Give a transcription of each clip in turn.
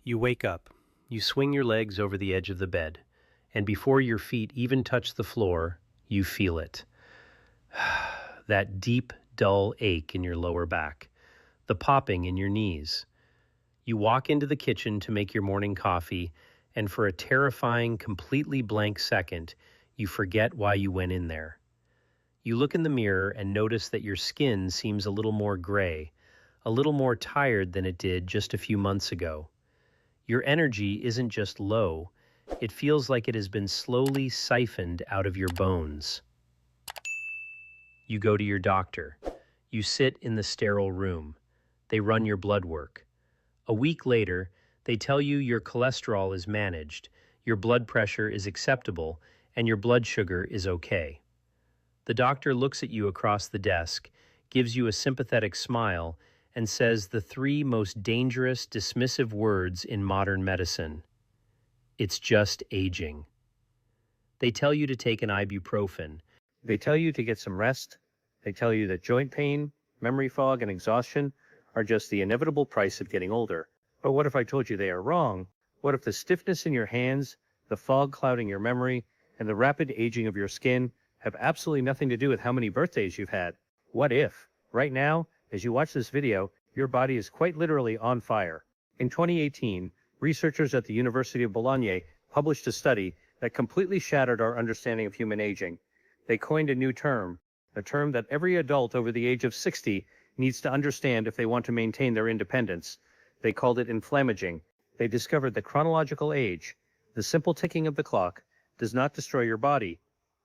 You wake up, you swing your legs over the edge of the bed, and before your feet even touch the floor, you feel it. That deep, dull ache in your lower back, the popping in your knees. You walk into the kitchen to make your morning coffee, and for a terrifying, completely blank second, you forget why you went in there. You look in the mirror and notice that your skin seems a little more gray, a little more tired than it did just a few months ago. Your energy isn't just low, it feels like it has been slowly siphoned out of your bones. You go to your doctor. You sit in the sterile room. They run your blood work. A week later, they tell you your cholesterol is managed, your blood pressure is acceptable, and your blood sugar is okay. The doctor looks at you across the desk, gives you a sympathetic smile, and says the three most dangerous, dismissive words in modern medicine. It's just aging. They tell you to take an ibuprofen. They tell you to get some rest. They tell you that joint pain, memory fog, and exhaustion are just the inevitable price of getting older. But what if I told you they are wrong? What if the stiffness in your hands, the fog clouding your memory, and the rapid aging of your skin have absolutely nothing to do with how many birthdays you've had? What if, right now, as you watch this video, your body is quite literally on fire? In 2018, researchers at the University of Bologna published a study that completely shattered our understanding of human aging. They coined a new term, a term that every adult over the age of 60 needs to understand if they want to maintain their independence. They called it inflammaging. They discovered that chronological age, the simple ticking of the clock, does not destroy your body.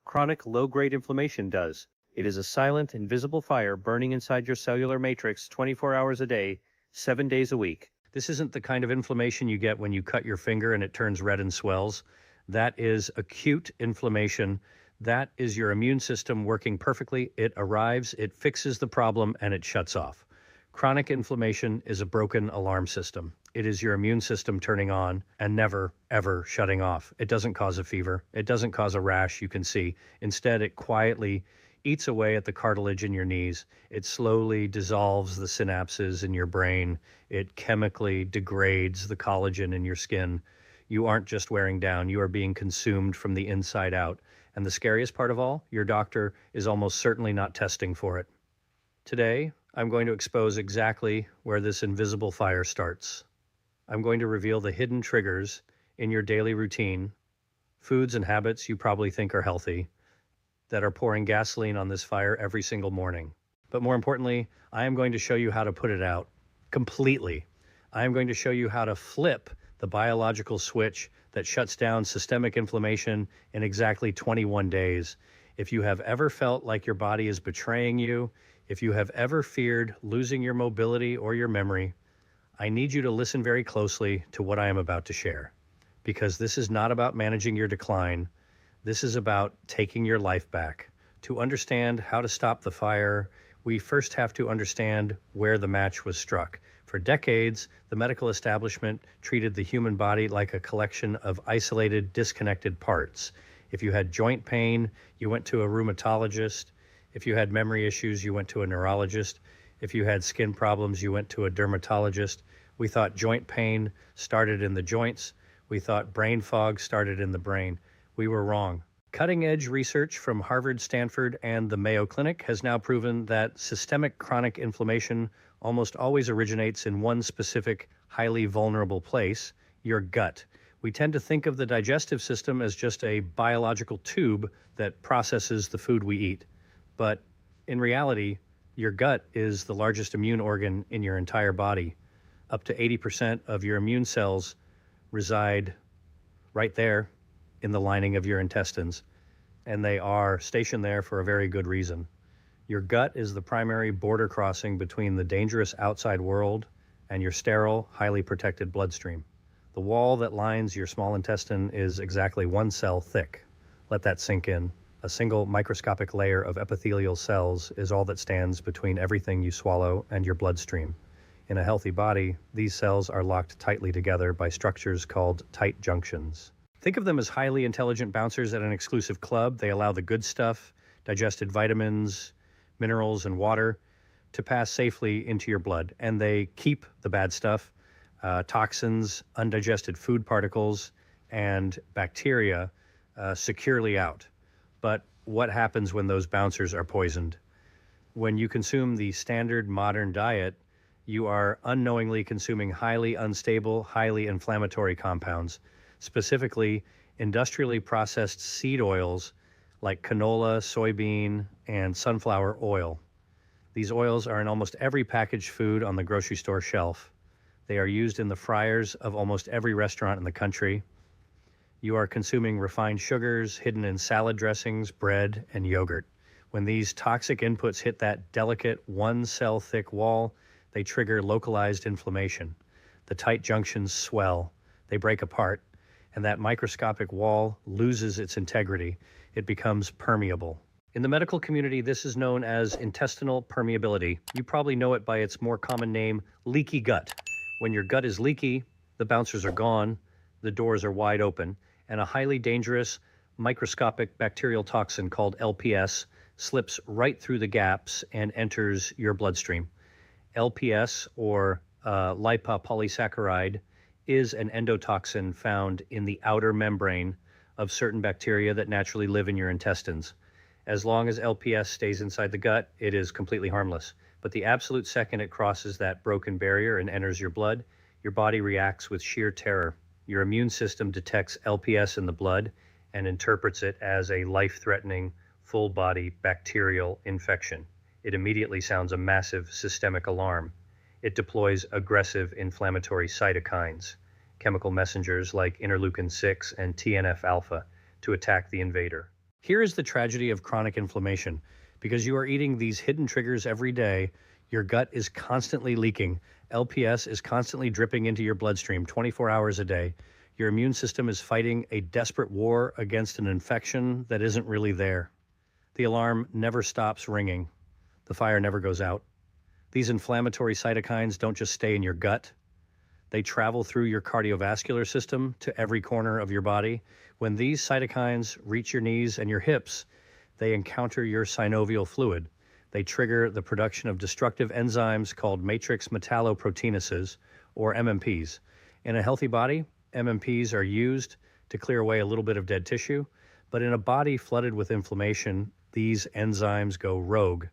Chronic low-grade inflammation does. It is a silent, invisible fire burning inside your cellular matrix 24 hours a day, 7 days a week. This isn't the kind of inflammation you get when you cut your finger and it turns red and swells. That is acute inflammation. That is your immune system working perfectly. It arrives, it fixes the problem, and it shuts off. Chronic inflammation is a broken alarm system. It is your immune system turning on and never, ever shutting off. It doesn't cause a fever. It doesn't cause a rash you can see. Instead, it quietly eats away at the cartilage in your knees. It slowly dissolves the synapses in your brain. It chemically degrades the collagen in your skin. You aren't just wearing down. You are being consumed from the inside out. And the scariest part of all, your doctor is almost certainly not testing for it. Today, I'm going to expose exactly where this invisible fire starts. I'm going to reveal the hidden triggers in your daily routine, foods and habits you probably think are healthy, that are pouring gasoline on this fire every single morning. But more importantly, I am going to show you how to put it out completely. I am going to show you how to flip the biological switch that shuts down systemic inflammation in exactly 21 days. If you have ever felt like your body is betraying you, if you have ever feared losing your mobility or your memory, I need you to listen very closely to what I am about to share, because this is not about managing your decline. This is about taking your life back. To understand how to stop the fire, we first have to understand where the match was struck. For decades, the medical establishment treated the human body like a collection of isolated, disconnected parts. If you had joint pain, you went to a rheumatologist. If you had memory issues, you went to a neurologist. If you had skin problems, you went to a dermatologist. We thought joint pain started in the joints. We thought brain fog started in the brain. We were wrong. Cutting-edge research from Harvard, Stanford, and the Mayo Clinic has now proven that systemic chronic inflammation almost always originates in one specific, highly vulnerable place, your gut. We tend to think of the digestive system as just a biological tube that processes the food we eat. But in reality, your gut is the largest immune organ in your entire body. Up to 80% of your immune cells reside right there in the lining of your intestines, and they are stationed there for a very good reason. Your gut is the primary border crossing between the dangerous outside world and your sterile, highly protected bloodstream. The wall that lines your small intestine is exactly 1 cell thick. Let that sink in. A single microscopic layer of epithelial cells is all that stands between everything you swallow and your bloodstream. In a healthy body, these cells are locked tightly together by structures called tight junctions. Think of them as highly intelligent bouncers at an exclusive club. They allow the good stuff, digested vitamins, minerals, and water to pass safely into your blood, and they keep the bad stuff toxins, undigested food particles, and bacteria securely out. But what happens when those bouncers are poisoned? When you consume the standard modern diet, you are unknowingly consuming highly unstable, highly inflammatory compounds, specifically industrially processed seed oils like canola, soybean, and sunflower oil. These oils are in almost every packaged food on the grocery store shelf. They are used in the fryers of almost every restaurant in the country. You are consuming refined sugars hidden in salad dressings, bread, and yogurt. When these toxic inputs hit that delicate one-cell thick wall, they trigger localized inflammation. The tight junctions swell, they break apart, and that microscopic wall loses its integrity. It becomes permeable. In the medical community, this is known as intestinal permeability. You probably know it by its more common name, leaky gut. When your gut is leaky, the bouncers are gone, the doors are wide open, and a highly dangerous microscopic bacterial toxin called LPS slips right through the gaps and enters your bloodstream. LPS, or lipopolysaccharide, is an endotoxin found in the outer membrane of certain bacteria that naturally live in your intestines. As long as LPS stays inside the gut, it is completely harmless. But the absolute second it crosses that broken barrier and enters your blood, your body reacts with sheer terror. Your immune system detects LPS in the blood and interprets it as a life-threatening, full-body bacterial infection. It immediately sounds a massive systemic alarm. It deploys aggressive inflammatory cytokines, chemical messengers like interleukin-6 and TNF-alpha, to attack the invader. Here is the tragedy of chronic inflammation. Because you are eating these hidden triggers every day, your gut is constantly leaking. LPS is constantly dripping into your bloodstream 24 hours a day. Your immune system is fighting a desperate war against an infection that isn't really there. The alarm never stops ringing. The fire never goes out. These inflammatory cytokines don't just stay in your gut. They travel through your cardiovascular system to every corner of your body. When these cytokines reach your knees and your hips, they encounter your synovial fluid. They trigger the production of destructive enzymes called matrix metalloproteinases, or MMPs. In a healthy body, MMPs are used to clear away a little bit of dead tissue, but in a body flooded with inflammation, these enzymes go rogue.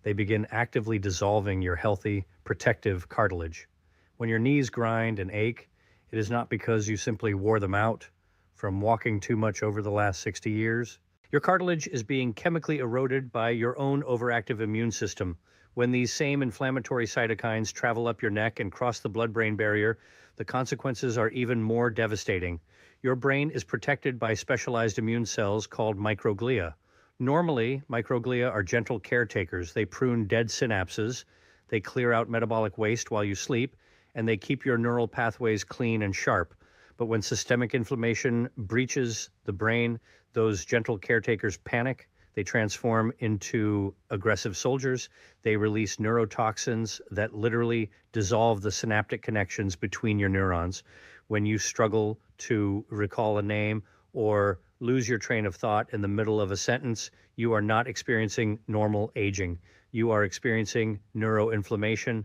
They begin actively dissolving your healthy, protective cartilage. When your knees grind and ache, it is not because you simply wore them out from walking too much over the last 60 years. Your cartilage is being chemically eroded by your own overactive immune system. When these same inflammatory cytokines travel up your neck and cross the blood-brain barrier, the consequences are even more devastating. Your brain is protected by specialized immune cells called microglia. Normally, microglia are gentle caretakers. They prune dead synapses, they clear out metabolic waste while you sleep, and they keep your neural pathways clean and sharp. But when systemic inflammation breaches the brain, those gentle caretakers panic. They transform into aggressive soldiers. They release neurotoxins that literally dissolve the synaptic connections between your neurons. When you struggle to recall a name or lose your train of thought in the middle of a sentence, you are not experiencing normal aging. You are experiencing neuroinflammation.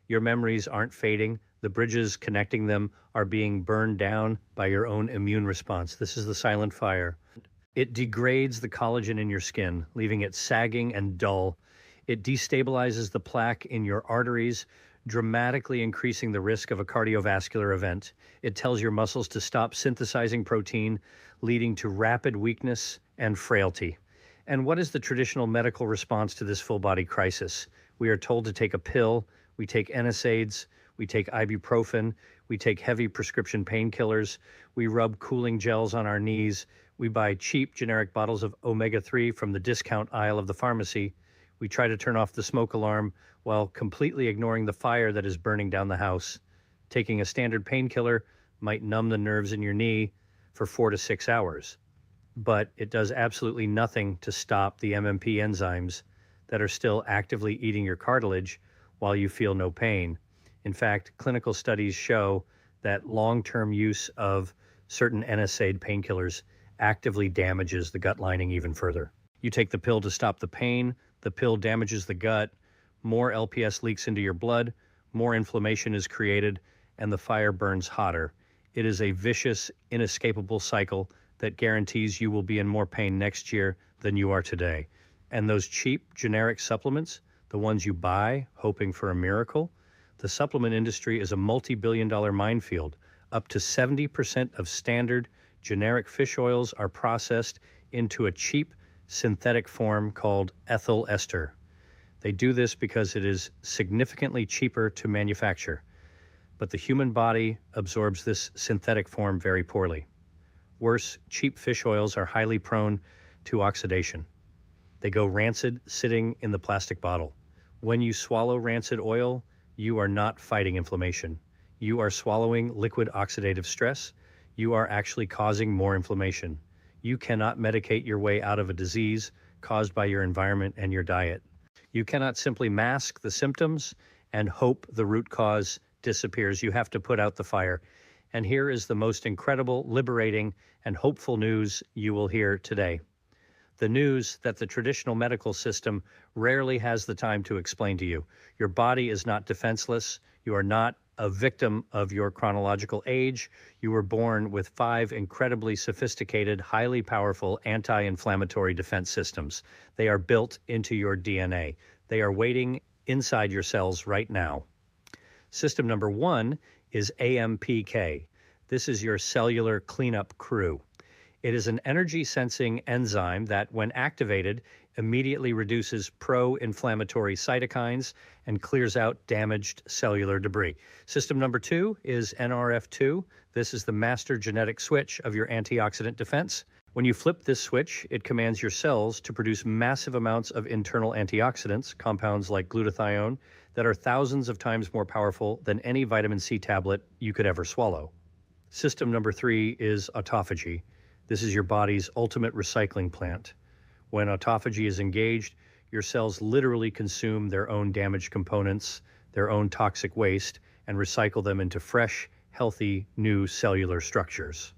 Your memories aren't fading. The bridges connecting them are being burned down by your own immune response. This is the silent fire. It degrades the collagen in your skin, leaving it sagging and dull. It destabilizes the plaque in your arteries, dramatically increasing the risk of a cardiovascular event. It tells your muscles to stop synthesizing protein, leading to rapid weakness and frailty. And what is the traditional medical response to this full-body crisis? We are told to take a pill, we take NSAIDs, we take ibuprofen, we take heavy prescription painkillers, we rub cooling gels on our knees, we buy cheap generic bottles of omega-3 from the discount aisle of the pharmacy, we try to turn off the smoke alarm while completely ignoring the fire that is burning down the house. Taking a standard painkiller might numb the nerves in your knee for 4 to 6 hours, but it does absolutely nothing to stop the MMP enzymes that are still actively eating your cartilage while you feel no pain. In fact, clinical studies show that long-term use of certain NSAID painkillers actively damages the gut lining even further. You take the pill to stop the pain, the pill damages the gut, more LPS leaks into your blood, more inflammation is created, and the fire burns hotter. It is a vicious, inescapable cycle that guarantees you will be in more pain next year than you are today. And those cheap generic supplements, the ones you buy hoping for a miracle, the supplement industry is a multi-billion-dollar minefield. Up to 70% of standard generic fish oils are processed into a cheap synthetic form called ethyl ester. They do this because it is significantly cheaper to manufacture, but the human body absorbs this synthetic form very poorly. Worse, cheap fish oils are highly prone to oxidation. They go rancid sitting in the plastic bottle. When you swallow rancid oil, you are not fighting inflammation. You are swallowing liquid oxidative stress. You are actually causing more inflammation. You cannot medicate your way out of a disease caused by your environment and your diet. You cannot simply mask the symptoms and hope the root cause disappears. You have to put out the fire. And here is the most incredible, liberating, and hopeful news you will hear today. The news that the traditional medical system rarely has the time to explain to you. Your body is not defenseless. You are not a victim of your chronological age. You were born with 5 incredibly sophisticated, highly powerful anti-inflammatory defense systems. They are built into your DNA. They are waiting inside your cells right now. System number 1 is AMPK. This is your cellular cleanup crew. It is an energy-sensing enzyme that, when activated, immediately reduces pro-inflammatory cytokines and clears out damaged cellular debris. System number 2 is NRF2. This is the master genetic switch of your antioxidant defense. When you flip this switch, it commands your cells to produce massive amounts of internal antioxidants, compounds like glutathione, that are thousands of times more powerful than any vitamin C tablet you could ever swallow. System number 3 is autophagy. This is your body's ultimate recycling plant. When autophagy is engaged, your cells literally consume their own damaged components, their own toxic waste, and recycle them into fresh, healthy, new cellular structures.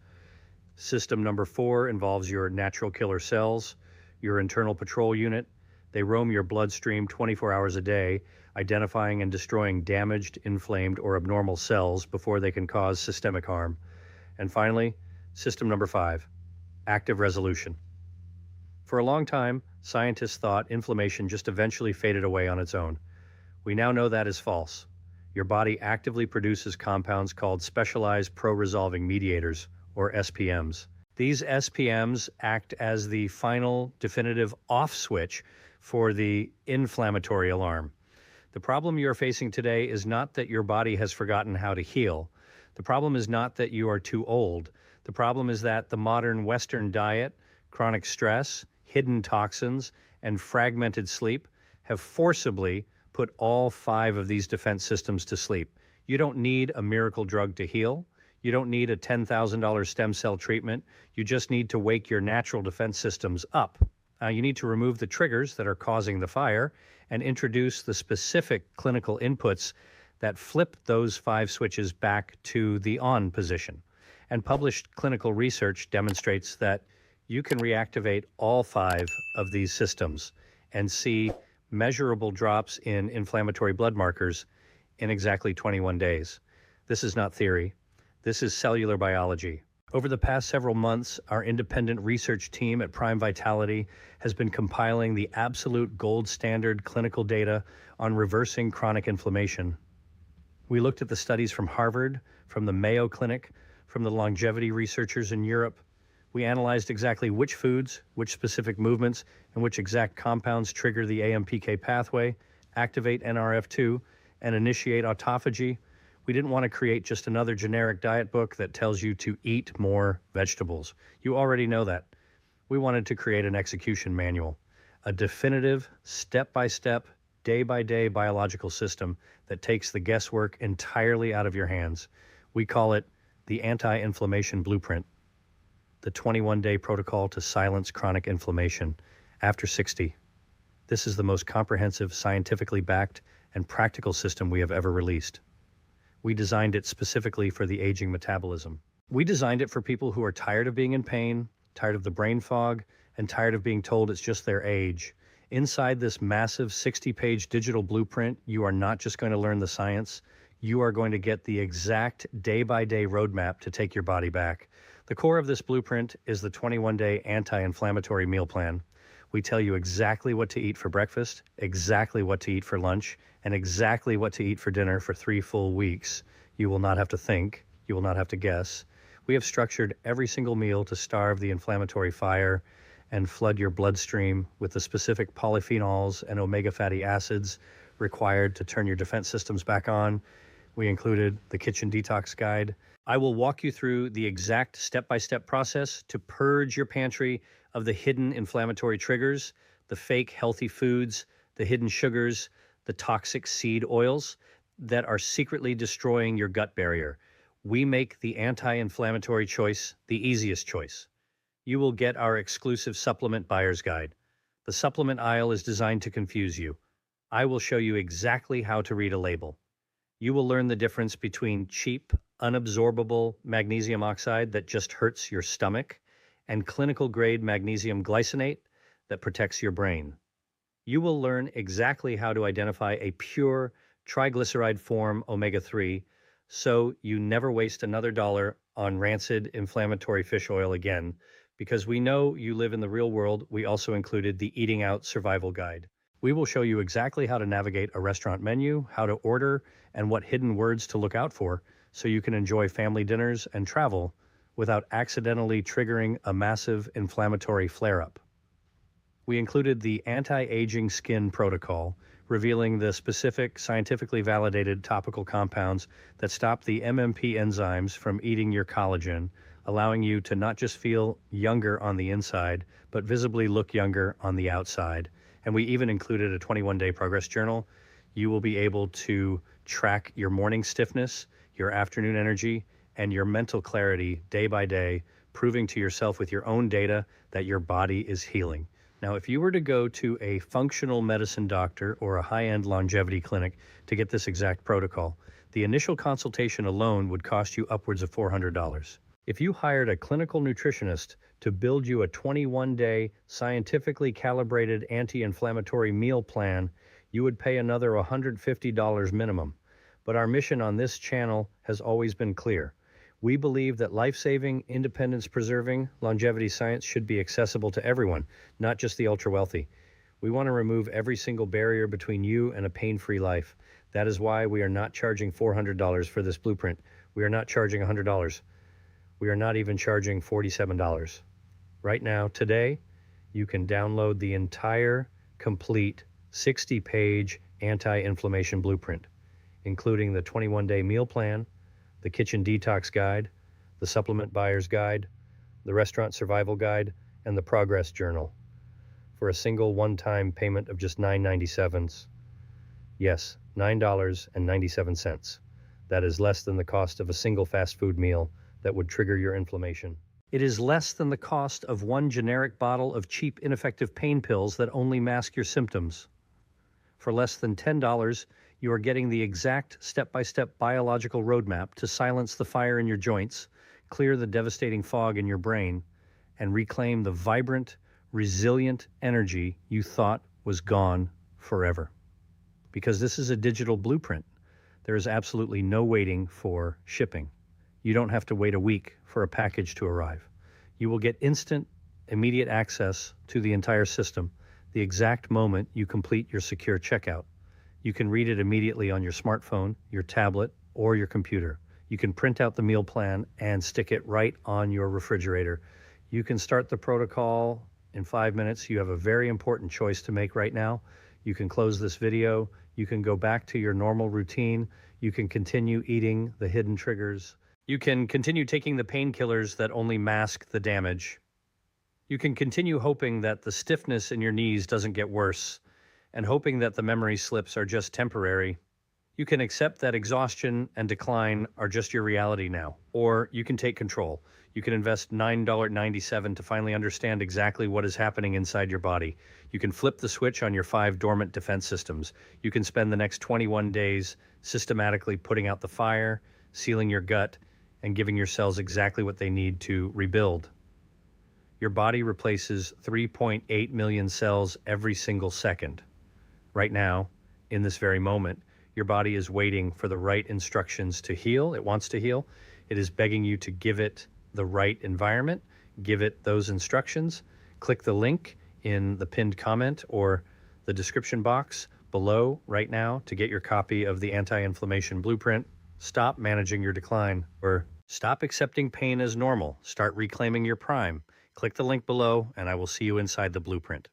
System number 4 involves your natural killer cells, your internal patrol unit. They roam your bloodstream 24 hours a day, identifying and destroying damaged, inflamed, or abnormal cells before they can cause systemic harm. And finally, system number 5, active resolution. For a long time, scientists thought inflammation just eventually faded away on its own. We now know that is false. Your body actively produces compounds called specialized pro-resolving mediators, or SPMs. These SPMs act as the final definitive off switch for the inflammatory alarm. The problem you are facing today is not that your body has forgotten how to heal. The problem is not that you are too old. The problem is that the modern Western diet, chronic stress, hidden toxins, and fragmented sleep have forcibly put all 5 of these defense systems to sleep. You don't need a miracle drug to heal. You don't need a $10,000 stem cell treatment. You just need to wake your natural defense systems up. You need to remove the triggers that are causing the fire and introduce the specific clinical inputs that flip those 5 switches back to the on position. And published clinical research demonstrates that you can reactivate all 5 of these systems and see measurable drops in inflammatory blood markers in exactly 21 days. This is not theory. This is cellular biology. Over the past several months, our independent research team at Prime Vitality has been compiling the absolute gold standard clinical data on reversing chronic inflammation. We looked at the studies from Harvard, from the Mayo Clinic, from the longevity researchers in Europe. We analyzed exactly which foods, which specific movements, and which exact compounds trigger the AMPK pathway, activate NRF2, and initiate autophagy. We didn't want to create just another generic diet book that tells you to eat more vegetables. You already know that. We wanted to create an execution manual, a definitive, step-by-step, day-by-day biological system that takes the guesswork entirely out of your hands. We call it the Anti-Inflammation Blueprint, the 21-day protocol to silence chronic inflammation after 60. This is the most comprehensive, scientifically backed, and practical system we have ever released. We designed it specifically for the aging metabolism. We designed it for people who are tired of being in pain, tired of the brain fog, and tired of being told it's just their age. Inside this massive 60-page digital blueprint, you are not just going to learn the science. You are going to get the exact day-by-day roadmap to take your body back. The core of this blueprint is the 21-day anti-inflammatory meal plan. We tell you exactly what to eat for breakfast, exactly what to eat for lunch, and exactly what to eat for dinner for 3 full weeks. You will not have to think. You will not have to guess. We have structured every single meal to starve the inflammatory fire and flood your bloodstream with the specific polyphenols and omega fatty acids required to turn your defense systems back on. We included the kitchen detox guide. I will walk you through the exact step-by-step process to purge your pantry of the hidden inflammatory triggers, the fake healthy foods, the hidden sugars, the toxic seed oils that are secretly destroying your gut barrier. We make the anti-inflammatory choice the easiest choice. You will get our exclusive supplement buyer's guide. The supplement aisle is designed to confuse you. I will show you exactly how to read a label. You will learn the difference between cheap, unabsorbable magnesium oxide that just hurts your stomach and clinical grade magnesium glycinate that protects your brain. You will learn exactly how to identify a pure triglyceride form omega-3 so you never waste another dollar on rancid inflammatory fish oil again. Because we know you live in the real world, we also included the Eating Out Survival Guide. We will show you exactly how to navigate a restaurant menu, how to order, and what hidden words to look out for so you can enjoy family dinners and travel without accidentally triggering a massive inflammatory flare-up. We included the anti-aging skin protocol, revealing the specific scientifically validated topical compounds that stop the MMP enzymes from eating your collagen, allowing you to not just feel younger on the inside, but visibly look younger on the outside. And we even included a 21-day progress journal. You will be able to track your morning stiffness, your afternoon energy, and your mental clarity day by day, proving to yourself with your own data that your body is healing. Now, if you were to go to a functional medicine doctor or a high-end longevity clinic to get this exact protocol, the initial consultation alone would cost you upwards of $400. If you hired a clinical nutritionist to build you a 21-day scientifically calibrated anti-inflammatory meal plan, you would pay another $150 minimum. But our mission on this channel has always been clear. We believe that life-saving, independence-preserving longevity science should be accessible to everyone, not just the ultra-wealthy. We want to remove every single barrier between you and a pain-free life. That is why we are not charging $400 for this blueprint. We are not charging $100. We are not even charging $47. Right now, today, you can download the entire, complete, 60-page anti-inflammation blueprint, including the 21-day meal plan, the kitchen detox guide, the supplement buyer's guide, the restaurant survival guide, and the progress journal for a single one-time payment of just $9.97. Yes, $9.97. That is less than the cost of a single fast food meal that would trigger your inflammation. It is less than the cost of one generic bottle of cheap, ineffective pain pills that only mask your symptoms. For less than $10, you are getting the exact step-by-step biological roadmap to silence the fire in your joints, clear the devastating fog in your brain, and reclaim the vibrant, resilient energy you thought was gone forever. Because this is a digital blueprint, there is absolutely no waiting for shipping. You don't have to wait a week for a package to arrive. You will get instant, immediate access to the entire system the exact moment you complete your secure checkout. You can read it immediately on your smartphone, your tablet, or your computer. You can print out the meal plan and stick it right on your refrigerator. You can start the protocol in 5 minutes. You have a very important choice to make right now. You can close this video. You can go back to your normal routine. You can continue eating the hidden triggers. You can continue taking the painkillers that only mask the damage. You can continue hoping that the stiffness in your knees doesn't get worse and hoping that the memory slips are just temporary. You can accept that exhaustion and decline are just your reality now, or you can take control. You can invest $9.97 to finally understand exactly what is happening inside your body. You can flip the switch on your 5 dormant defense systems. You can spend the next 21 days systematically putting out the fire, sealing your gut, and giving your cells exactly what they need to rebuild. Your body replaces 3.8 million cells every single second. Right now, in this very moment, Your body is waiting for the right instructions to heal. It wants to heal. It is begging you to give it the right environment, give it those instructions. Click the link in the pinned comment or the description box below right now to get your copy of the Anti-Inflammation Blueprint. Stop managing your decline, or stop accepting pain as normal. Start reclaiming your prime. Click the link below and I will see you inside the blueprint.